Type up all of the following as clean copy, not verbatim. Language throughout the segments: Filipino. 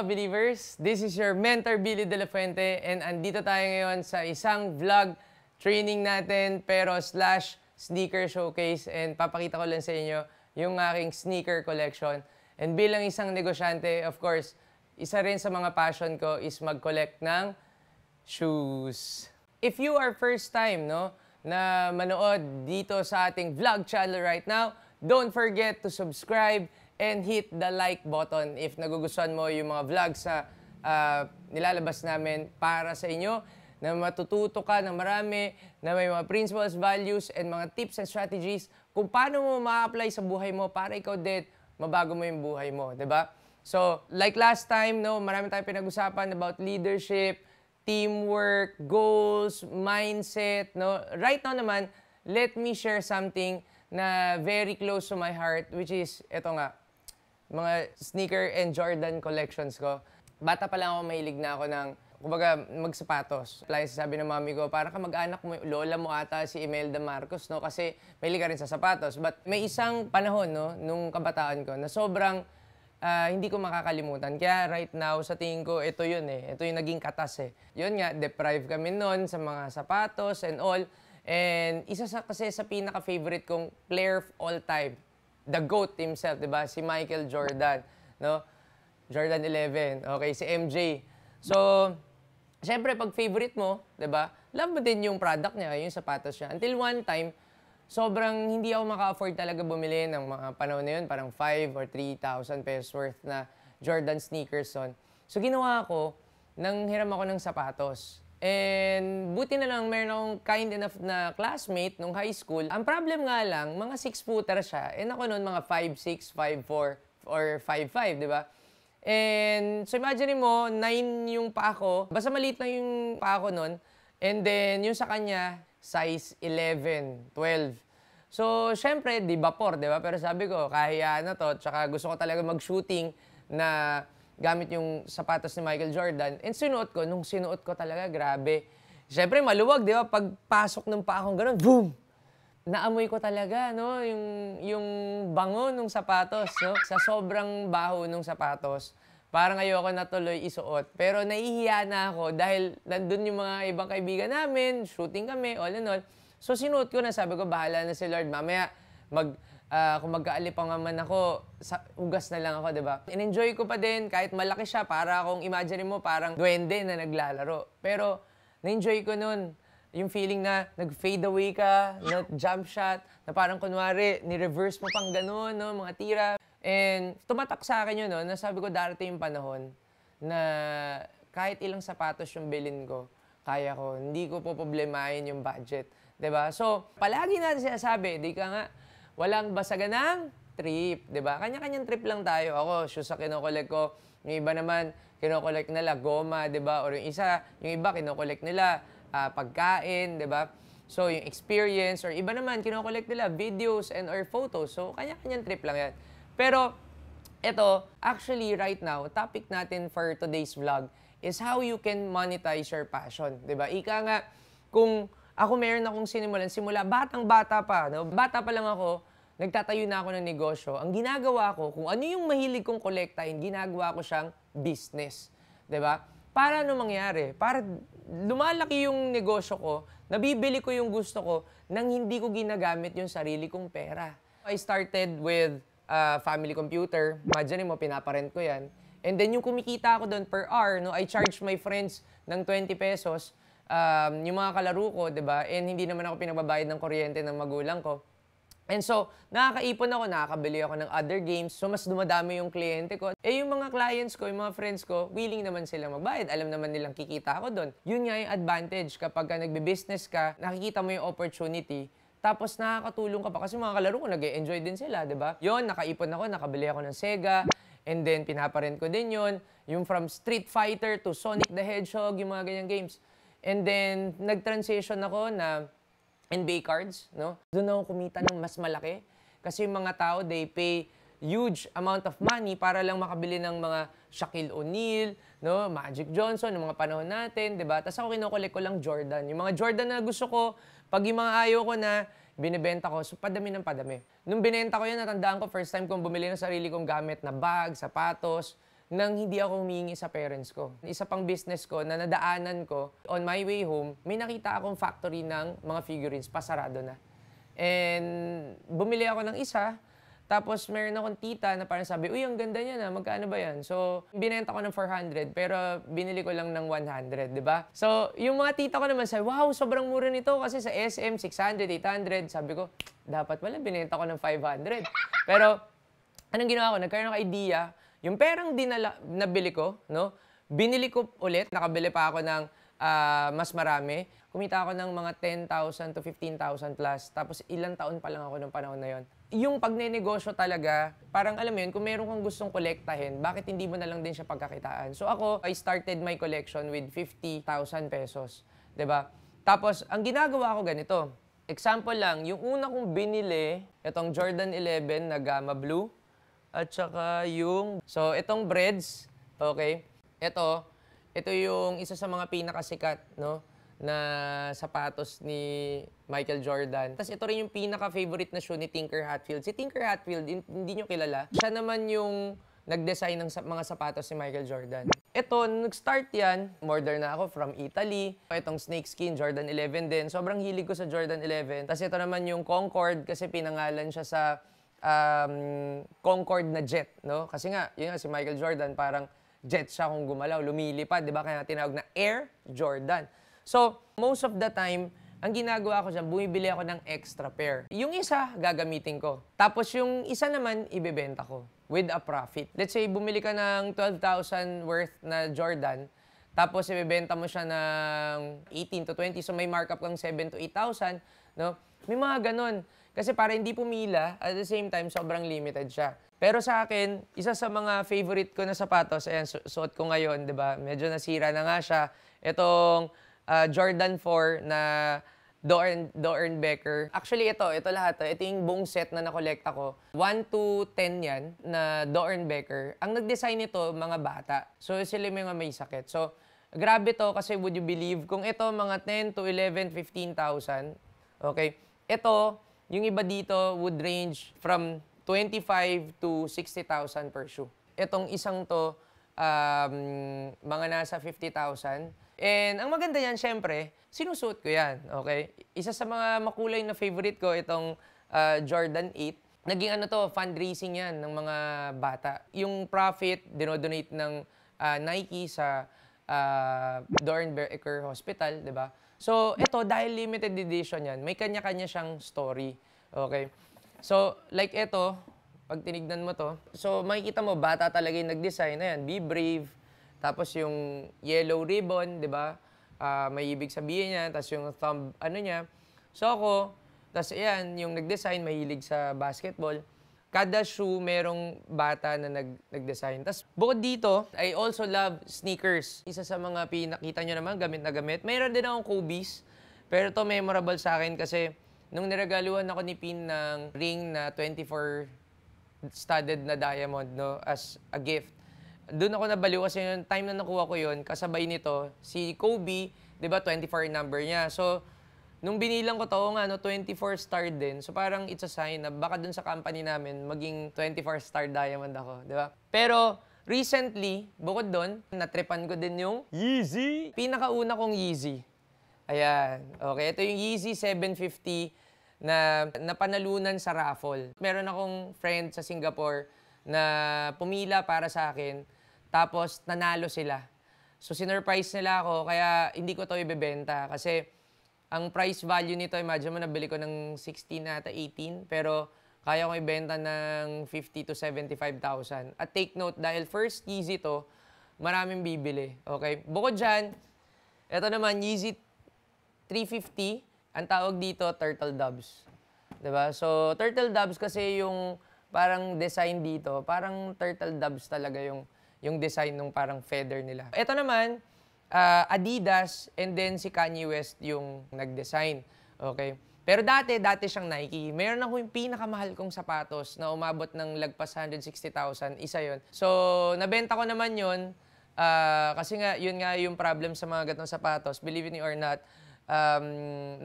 believers, this is your mentor Billy De La Fuente and andito tayo ngayon sa isang vlog training natin pero slash sneaker showcase and papakita ko lang sa inyo yung aking sneaker collection. And bilang isang negosyante, of course, isa rin sa mga passion ko is mag-collect ng shoes. If you are first time na manood dito sa ating vlog channel right now, don't forget to subscribe and hit the like button if nagugustuhan mo yung mga vlogs na nilalabas namin para sa inyo, na matututo ka ng marami, na may mga principles, values, and mga tips and strategies kung paano mo ma-apply sa buhay mo para ikaw din mabago mo yung buhay mo, diba? So, like last time, marami tayong pinag-usapan about leadership, teamwork, goals, mindset, Right now naman, let me share something na very close to my heart, which is, eto nga, mga sneaker and Jordan collections ko. Bata pa lang ako, mahilig na ako ng, kumbaga, magsapatos. Like sabi ng mami ko, parang kamag-anak mo, lola mo ata si Imelda Marcos, kasi mahilig ka rin sa sapatos. But may isang panahon, nung kabataan ko, na sobrang hindi ko makakalimutan. Kaya right now, sa tingin ko, ito yun Ito yung naging katas Yun nga, deprive kami nun sa mga sapatos and all. And isa kasi sa pinaka-favorite kong player of all time, the GOAT himself, diba? Si Michael Jordan, Jordan 11, okay, si MJ. So, syempre, pag favorite mo, diba? Love mo din yung product niya, yung sapatos niya. Until one time, sobrang hindi ako maka-afford talaga bumili ng mga panahon na yun, parang 5 or 3,000 pesos worth na Jordan sneakers on. So, ginawa ko, nanghiram ako ng sapatos. And buti na lang, meron akong kind enough na classmate nung high school. Ang problem nga lang, mga 6-footer siya. And ako noon, mga 5'6", 5'4", or 5'5", di ba? And so imagine mo, 9 yung paa ko. Basta maliit lang yung paa ko noon. And then yung sa kanya, size 11, 12. So syempre, di vapor, di ba? Pero sabi ko, kaya na to. Tsaka gusto ko talaga mag-shooting na gamit yung sapatos ni Michael Jordan. And sinuot ko, nung sinuot ko talaga, grabe. Siyempre, maluwag, di ba? Pagpasok ng paa kong gano'n, boom! Naamoy ko talaga, yung bango ng sapatos, Sa sobrang baho ng sapatos, parang ayoko na tuloy isuot. Pero nahihiya na ako dahil nandun yung mga ibang kaibigan namin, shooting kami, all in all. So, sinuot ko na, sabi ko, bahala na si Lord. Mamaya, kung magkaalipang man ako, hugas na lang ako, di ba? In-enjoy ko pa din, kahit malaki siya, para kung imagine mo, parang duwende na naglalaro. Pero, na-enjoy ko nun. Yung feeling na nag-fade away ka, na jump shot, na parang kunwari, ni-reverse mo pang ganun, mga tira. And tumatak sa akin yun, na sabi ko, darating yung panahon na kahit ilang sapatos yung bilin ko, kaya ko, hindi ko po problemahin yung budget. Diba? So, palagi natin sinasabi, di ka nga, walang basaganang trip, di ba? Kanya-kanyang trip lang tayo. Ako, shoes sa kinokolek ko. Yung iba naman, kinokolek nila goma, di ba? Or yung iba, kinokolek nila pagkain, di ba? So, yung experience, or iba naman, kinokolek nila videos and or photos. So, kanya-kanyang trip lang yan. Pero, ito, actually, right now, topic natin for today's vlog is how you can monetize your passion, di ba? Ika nga, kung ako meron akong simula batang-bata pa, Bata pa lang ako, nagtatayo na ako ng negosyo. Ang ginagawa ko, kung ano yung mahilig kong kolektahin, ginagawa ko siyang business. Diba? Para ano mangyari? Para lumalaki yung negosyo ko, nabibili ko yung gusto ko, nang hindi ko ginagamit yung sarili kong pera. I started with family computer. Imagine mo, pinaparent ko yan. And then yung kumikita ako doon per hour, I charge my friends ng 20 pesos, yung mga kalaro ko, diba? And hindi naman ako pinagbabayad ng kuryente ng magulang ko. And so, nakakaipon ako, nakakabili ako ng other games. So, mas dumadami yung kliyente ko. Yung mga clients ko, yung mga friends ko, willing naman silang magbayad. Alam naman nilang kikita ako doon. Yun nga yung advantage. Kapag nagbe-business ka, nakikita mo yung opportunity, tapos nakakatulong ka pa. Kasi mga kalaro ko, nag-e-enjoy din sila, diba? Yun, nakaipon ako, nakabili ako ng Sega. And then, pinaparent ko din yun. Yung from Street Fighter to Sonic the Hedgehog, yung mga ganyang games. And then, nag-transition ako na NBA cards, Doon ako kumita ng mas malaki. Kasi yung mga tao, they pay huge amount of money para lang makabili ng mga Shaquille O'Neal, Magic Johnson, ng mga panahon natin, diba? Tapos ako kinokolek ko lang Jordan. Yung mga Jordan na gusto ko, pag yung mga ayaw ko na, binibenta ko. So, padami ng padami. Nung binenta ko yan, natandaan ko, first time kong bumili ng sarili kong gamit na bag, sapatos, nang hindi ako humingi sa parents ko. Isa pang business ko na nadaanan ko, on my way home, may nakita akong factory ng mga figurines, pasarado na. And bumili ako ng isa, tapos meron akong tita na parang sabi, uy, ang ganda niya na, magkano ba yan? So, binenta ko ng 400, pero binili ko lang ng 100, di ba? So, yung mga tita ko naman sabi, wow, sobrang mura nito kasi sa SM, 600, 800. Sabi ko, dapat pala, binenta ko ng 500. Pero, anong ginawa ko? Nagkaroon ng idea, yung perang nabili ko, no? Binili ko ulit, nakabili pa ako ng mas marami. Kumita ako ng mga 10,000 to 15,000 plus. Tapos ilang taon pa lang ako nung panahon na yon. Yung pagnenegosyo talaga, parang alam mo yun, kung meron kang gustong kolektahin, bakit hindi mo na lang din siya pagkakitaan? So ako, I started my collection with 50,000 pesos. 'Di ba? Tapos, ang ginagawa ko ganito. Example lang, yung una kong binili, itong Jordan 11 na Gamma Blue, at saka yung... So, itong breads, okay? Ito yung isa sa mga pinakasikat, no? Na sapatos ni Michael Jordan. Tapos ito rin yung pinaka-favorite na shoe ni Tinker Hatfield. Si Tinker Hatfield, hindi nyo kilala. Siya naman yung nag-design ng mga sapatos ni Michael Jordan. Ito, nag-start yan, order na ako from Italy. Itong snakeskin, Jordan 11 din. Sobrang hilig ko sa Jordan 11. Tapos ito naman yung Concorde kasi pinangalan siya sa Concorde na jet, no? Kasi nga, yun nga, si Michael Jordan, parang jet siya kung gumalaw, lumilipad, di ba? Kaya tinawag na Air Jordan. So, most of the time, ang ginagawa ko dyan, bumibili ako ng extra pair. Yung isa, gagamitin ko. Tapos yung isa naman, ibebenta ko with a profit. Let's say, bumili ka ng 12,000 worth na Jordan, tapos ibebenta mo siya ng 18 to 20, so may markup kang 7 to 8,000, no? May mga ganon. Kasi para hindi pumila, at the same time, sobrang limited siya. Pero sa akin, isa sa mga favorite ko na sapatos, ayan, suot ko ngayon, di ba? Medyo nasira na nga siya. Itong Jordan 4 na Doernbecher. Actually, ito lahat. Ito yung buong set na nakolekta ko. 1 to 10 yan na Doernbecher. Ang nag-design nito, mga bata. So, sila mga may sakit. So, grabe to kasi would you believe, kung ito mga 10 to 11, 15,000, okay? Ito, yung iba dito would range from 25 to 60,000 per shoe. Itong isang to, mga nasa 50,000. And ang maganda yan, syempre, sinusuot ko yan, okay? Isa sa mga makulay na favorite ko, itong Jordan 8. Naging ano to, fundraising yan ng mga bata. Yung profit, dinodonate ng Nike sa Doernbecher Hospital, di ba? So, ito, dahil limited edition yan, may kanya-kanya siyang story. Okay? So, like ito, pag tinignan mo to, so makikita mo, bata talaga yung nag-design. Ayan, Be Brave. Tapos yung yellow ribbon, di ba? May ibig sabihin niya. Tapos yung thumb, ano niya. So ako, tapos ayan, yung nag-design, mahilig sa basketball. Kada shoe, merong bata na nag-design. Tapos bukod dito, I also love sneakers. Isa sa mga pinakita nyo naman, gamit na gamit. Mayroon din akong Kobe's. Pero to memorable sa akin kasi nung niregaluhan ako ni Pin ng ring na 24 studded na diamond, no, as a gift. Doon ako nabaliw kasi yung time na nakuha ko yun, kasabay nito, si Kobe, di ba, 24 number niya. So, nung binilang ko to, nga, no, 24 star din. So, parang it's a sign na baka dun sa company namin, maging 24 star diamond ako, di ba? Pero, recently, bukod doon, natripan ko din yung Yeezy. Pinakauna kong Yeezy. Ayan. Okay, ito yung Yeezy 750 na napanalunan sa raffle. Meron akong friend sa Singapore na pumila para sa akin, tapos nanalo sila. So, sinurprise nila ako, kaya hindi ko to ibebenta kasi ang price value nito, imagine mo, nabili ko ng 16 ata 18, pero kaya ko ibenta ng 50 to 75,000. At take note, dahil first Yeezy to, maraming bibili. Okay? Bukod dyan, ito naman, Yeezy 350, ang tawag dito, Turtle Doves. Diba? So, Turtle Doves kasi yung parang design dito, parang Turtle Doves talaga yung design ng parang feather nila. Ito naman, Adidas, and then si Kanye West yung nag-design. Okay? Pero dati siyang Nike. Meron ako yung pinakamahal kong sapatos na umabot ng lagpas 160,000. Isa yon. So, nabenta ko naman yon kasi nga, yun nga yung problem sa mga ganitong sapatos. Believe it or not,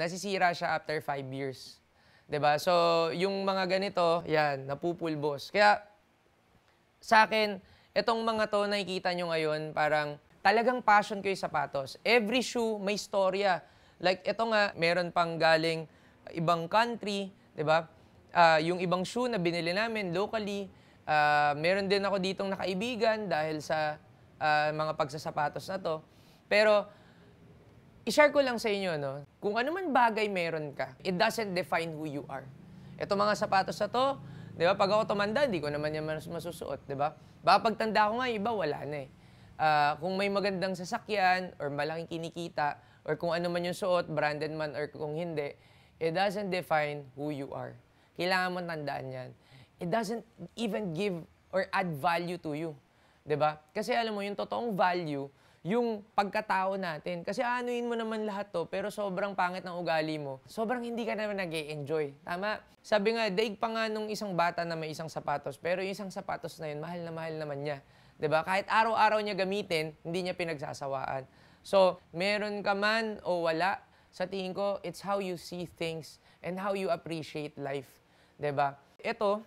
nasisira siya after 5 years. 'Di ba? So, yung mga ganito, yan, napupulbos. Kaya, sa akin, Itong mga to nakikita nyo ngayon, parang talagang passion ko yung sapatos. Every shoe may storya. Like ito nga, meron pang galing ibang country, di ba? Yung ibang shoe na binili namin locally, meron din ako ditong nakaibigan dahil sa mga pagsasapatos na to. Pero, i-share ko lang sa inyo, no? Kung ano man bagay meron ka, it doesn't define who you are. Ito mga sapatos na to, di ba? Pag ako tumanda, hindi ko naman yan masusuot, di ba? Baka pagtanda ko nga, iba, wala na eh. Kung may magandang sasakyan, or malaking kinikita, or kung ano man yung suot, branded man, or kung hindi, it doesn't define who you are. Kailangan mo tandaan yan. It doesn't even give or add value to you. Diba? Kasi alam mo, yung totoong value, yung pagkatao natin. Kasi anuin mo naman lahat to, pero sobrang pangit ng ugali mo. Sobrang hindi ka naman nag-e-enjoy. Tama? Sabi nga, daig pa nga nung isang bata na may isang sapatos, pero yung isang sapatos na yun, mahal na mahal naman niya. Diba? Kahit araw-araw niya gamitin, hindi niya pinagsasawaan. So, meron ka man o wala, sa tingin ko, it's how you see things and how you appreciate life. Diba? Ito,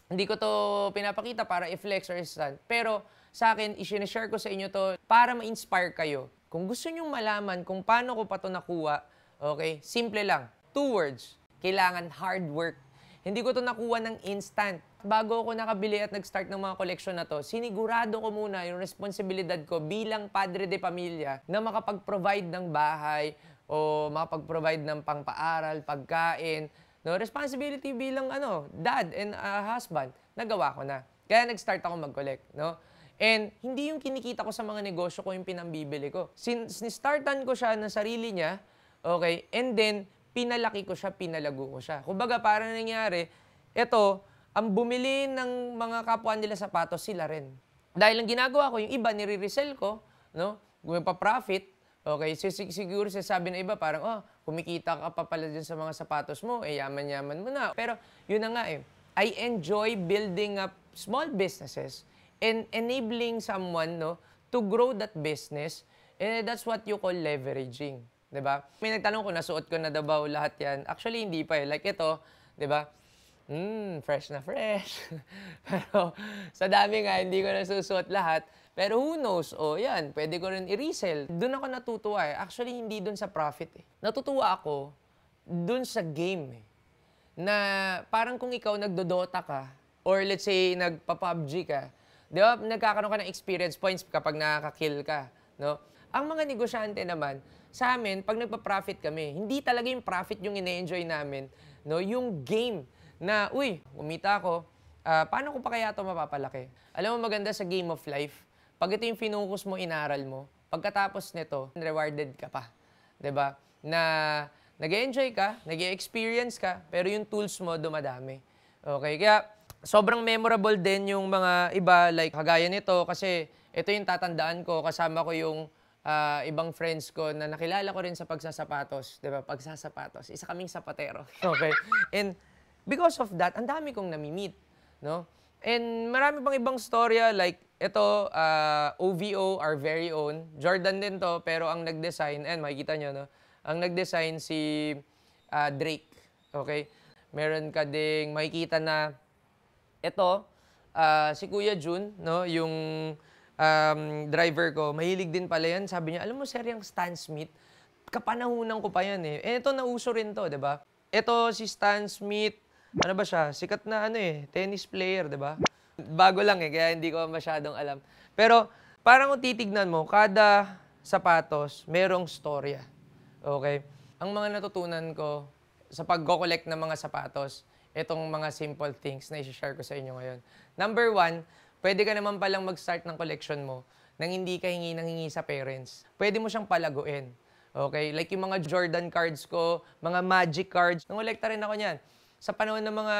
hindi ko to pinapakita para i-flex or i-stunt. Pero sa akin, i-share ko sa inyo to para ma-inspire kayo. Kung gusto nyong malaman kung paano ko pa to nakuha, okay, simple lang. 2 words. Kailangan hard work. Hindi ko to nakuha ng instant. Bago ako nakabili at nag-start ng mga koleksyon na to, sinigurado ko muna yung responsibilidad ko bilang padre de pamilya na makapag-provide ng bahay o makapag-provide ng pangpaaral, pagkain. No, responsibility bilang dad and husband, nagawa ko na. Kaya nag-start ako mag-collect, no? And hindi yung kinikita ko sa mga negosyo ko yung pinambibili ko. Since ni-startan ko siya ng sarili niya, okay, and then pinalaki ko siya, pinalago ko siya. Kumbaga, parang nangyari, ito, ang bumili ng mga kapwa nila sapatos, sila rin. Dahil ang ginagawa ko, yung iba, nire-resell ko, no? Gumapa-profit, okay, so, siguro sasabi ng iba, parang, kumikita ka pa pala dyan sa mga sapatos mo, yaman-yaman mo na. Pero, yun na nga eh. I enjoy building up small businesses and enabling someone, no, to grow that business. And that's what you call leveraging. Diba? May nagtanong ko, nasuot ko na daw lahat yan. Actually, hindi pa eh. Like ito, diba? Fresh na fresh. Pero sa dami nga, hindi ko nasusuot lahat. Pero who knows? Yan, pwede ko rin i-resell. Doon ako natutuwa eh. Actually, hindi doon sa profit eh. Natutuwa ako doon sa game eh. Na parang kung ikaw nagdodota ka, or let's say nagpa-PUBG ka, di ba, nagkakaroon ka ng experience points kapag nakaka-kill ka. No? Ang mga negosyante naman, sa amin, pag nagpa-profit kami, hindi talaga yung profit yung ine-enjoy namin. No? Yung game na, umita ako, paano ko pa kaya ito mapapalaki? Alam mo, maganda sa game of life, pag ito yung finocus mo, inaral mo, pagkatapos nito, rewarded ka pa. Diba? Na nag-enjoy ka, nag-experience ka, pero yung tools mo dumadami. Okay? Kaya, sobrang memorable din yung mga iba, like kagaya nito, kasi ito yung tatandaan ko, kasama ko yung ibang friends ko na nakilala ko rin sa pagsasapatos. Diba? Pagsasapatos. Isa kaming sapatero. Okay? And because of that, ang dami kong nami-meet. No? And marami pang ibang storya, like ito, OVO, our very own. Jordan din to, pero ang nag-design, and makikita nyo, no? Ang nag-design si Drake. Okay? Meron ka ding makikita na ito, si Kuya Jun, no? Yung driver ko, mahilig din pala yan. Sabi niya, alam mo sir, yung Stan Smith, kapanahunan ko pa yan eh. Eh, ito nauso rin to, di ba? Ito si Stan Smith, ano ba siya? Sikat na tennis player, di ba? Bago lang eh, kaya hindi ko masyadong alam. Pero parang kung titignan mo, kada sapatos, merong storya. Okay? Ang mga natutunan ko sa pag-collect ng mga sapatos, itong mga simple things na i-share ko sa inyo ngayon. Number 1, pwede ka naman palang mag-start ng collection mo nang hindi ka hingi sa parents. Pwede mo siyang palaguin. Okay? Like yung mga Jordan cards ko, mga Magic cards. Nangolekta rin ako niyan. Sa panahon ng mga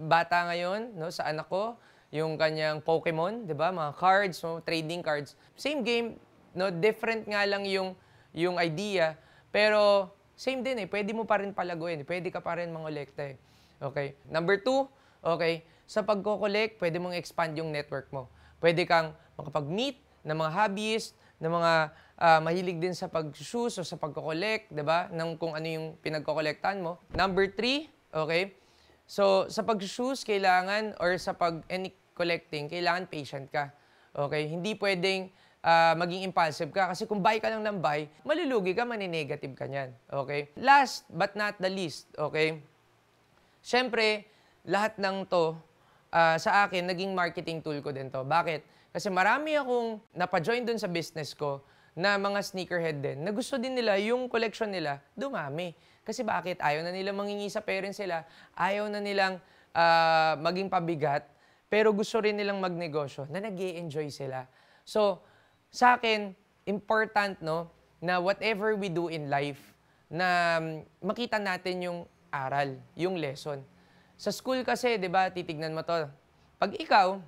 bata ngayon, no, sa anak ko, yung kanyang Pokemon, di ba? Mga cards, trading cards. Same game, no, different nga lang yung idea, pero same din eh. Pwede mo pa rin palaguin. Pwede ka pa rin mangolekta eh. Okay? Number 2, okay, sa pagko-collect, pwede mong expand yung network mo. Pwede kang makapag-meet ng mga hobbyist, ng mga mahilig din sa pag-shoes o sa pagko-collect, di ba? Ng kung ano yung pinagko-collectan mo. Number 3, okay, so sa pag-shoes, kailangan, or sa any collecting, kailangan patient ka. Okay? Hindi pwedeng maging impulsive ka kasi kung buy ka lang ng buy, malulugi ka, maninegative ka niyan. Okay? Last but not the least, okay? Siyempre, lahat ng to, sa akin, naging marketing tool ko din to. Bakit? Kasi marami akong napajoin dun sa business ko na mga sneakerhead din, na gusto din nila yung collection nila dumami. Kasi bakit? Ayaw na nilang mangingi sa parents nila, ayaw na nilang maging pabigat, pero gusto rin nilang magnegosyo na nag-i-enjoy sila. So, sa akin, important no, na whatever we do in life, na makita natin yung aral, yung lesson. Sa school kasi, di ba, titignan mo to. Pag ikaw,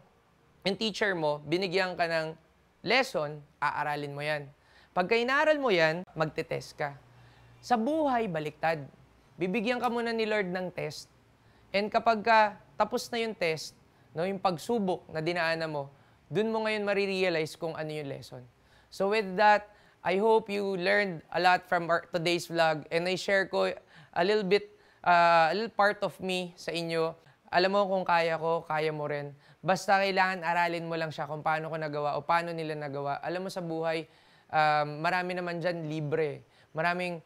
yung teacher mo, binigyan ka ng lesson, aaralin mo yan. Pagka inaaral mo yan, magte-test ka. Sa buhay, baliktad. Bibigyan ka muna ni Lord ng test. And kapag tapos na yung test, no, yung pagsubok na dinaanan mo, dun mo ngayon marirealize kung ano yung lesson. So with that, I hope you learned a lot from today's vlog and I share ko a little part of me sa inyo. Alam mo kung kaya ko, kaya mo rin. Basta kailangan aralin mo lang siya kung paano ko nagawa o paano nila nagawa. Alam mo sa buhay, marami naman dyan libre. Maraming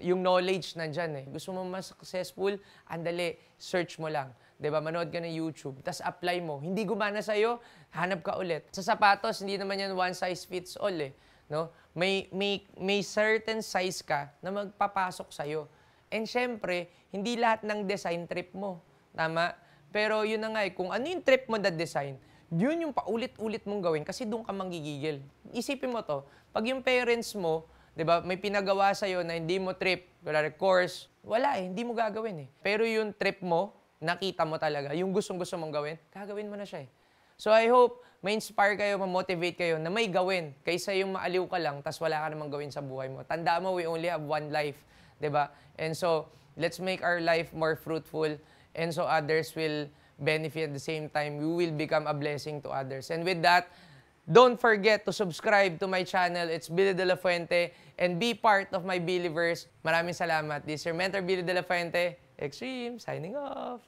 yung knowledge nandyan eh. Gusto mo mas successful, andali, search mo lang. 'Di ba? Manood ka ng YouTube, tas apply mo. Hindi gumana sa'yo, hanap ka ulit. Sa sapatos, hindi naman yan one size fits all eh. No? May certain size ka na magpapasok sa'yo. And syempre, hindi lahat ng design trip mo. Tama? Pero yun na nga eh, kung ano yung trip mo na design, yun yung paulit-ulit mong gawin kasi doon ka manggigigil. Isipin mo to, pag yung parents mo, 'di ba, may pinagawa sa'yo na hindi mo trip, wala course, wala eh, hindi mo gagawin eh. Pero yung trip mo, nakita mo talaga, yung gustong-gusto mong gawin, gagawin mo na siya eh. So I hope ma-inspire kayo, ma-motivate kayo na may gawin kaysa yung maaliw ka lang tas wala ka namang gawin sa buhay mo. Tandaan mo, we only have one life, 'di ba? And so, let's make our life more fruitful and so others will benefit at the same time. We will become a blessing to others. And with that, don't forget to subscribe to my channel. It's Billy De La Fuente and be part of my Billyverse. Maraming salamat. This is your mentor, Billy De La Fuente. Extreme, signing off.